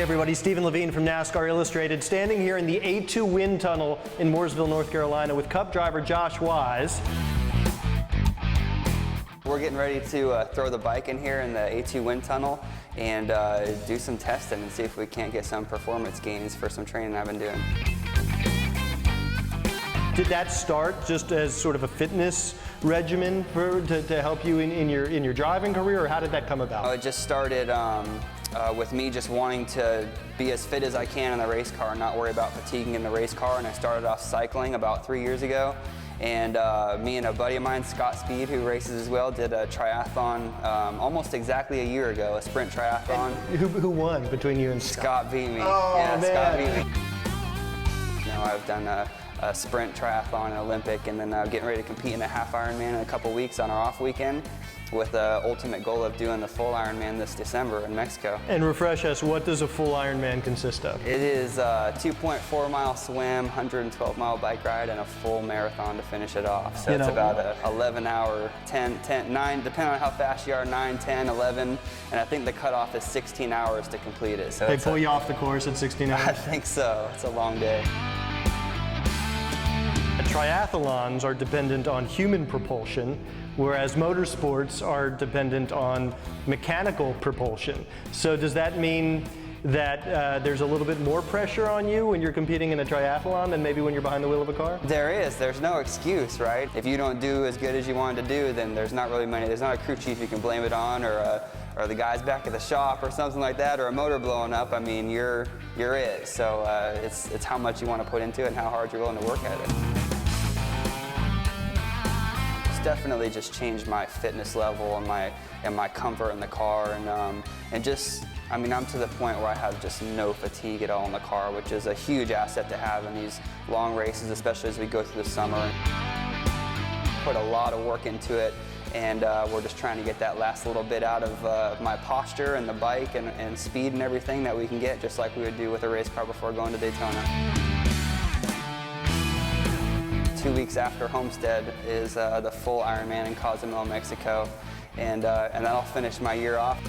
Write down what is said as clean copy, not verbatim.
Hey everybody, Stephen Levine from NASCAR Illustrated, standing here in the A2 wind tunnel in Mooresville, North Carolina with Cup driver Josh Wise. We're getting ready to throw the bike in here in the A2 wind tunnel and do some testing and see if we can't get some performance gains for some training I've been doing. Did that start just as sort of a fitness regimen to help you in your driving career, or how did that come about? It just started with me just wanting to be as fit as I can in the race car and not worry about fatiguing in the race car. And I started off cycling about 3 years ago. And me and a buddy of mine, Scott Speed, who races as well, did a triathlon almost exactly a year ago, a sprint triathlon. Who won between you and Scott? Scott beat me. Oh, yeah, man. Scott beat me. You know, I've done a sprint triathlon, an Olympic, and then getting ready to compete in a half Ironman in a couple weeks on our off weekend, with the ultimate goal of doing the full Ironman this December in Mexico. And refresh us, what does a full Ironman consist of? It is a 2.4 mile swim, 112 mile bike ride, and a full marathon to finish it off. So it's about a 11 hour, 9, depending on how fast you are, 9, 10, 11, and I think the cutoff is 16 hours to complete it. So they pull you off the course at 16 hours? I think so. It's a long day. Triathlons are dependent on human propulsion, whereas motorsports are dependent on mechanical propulsion. So does that mean that there's a little bit more pressure on you when you're competing in a triathlon than maybe when you're behind the wheel of a car? There is. There's no excuse, right? If you don't do as good as you wanted to do, then there's not really many. There's not a crew chief you can blame it on, or the guys back at the shop or something like that, or a motor blowing up. I mean, you're it. So it's how much you want to put into it and how hard you're willing to work at it. Definitely just changed my fitness level and my comfort in the car, and just, I mean, I'm to the point where I have just no fatigue at all in the car, which is a huge asset to have in these long races, especially as we go through the summer. Put a lot of work into it, and we're just trying to get that last little bit out of my posture and the bike and speed and everything that we can get, just like we would do with a race car before going to Daytona. 2 weeks after Homestead is the full Ironman in Cozumel, Mexico, and that'll finish my year off.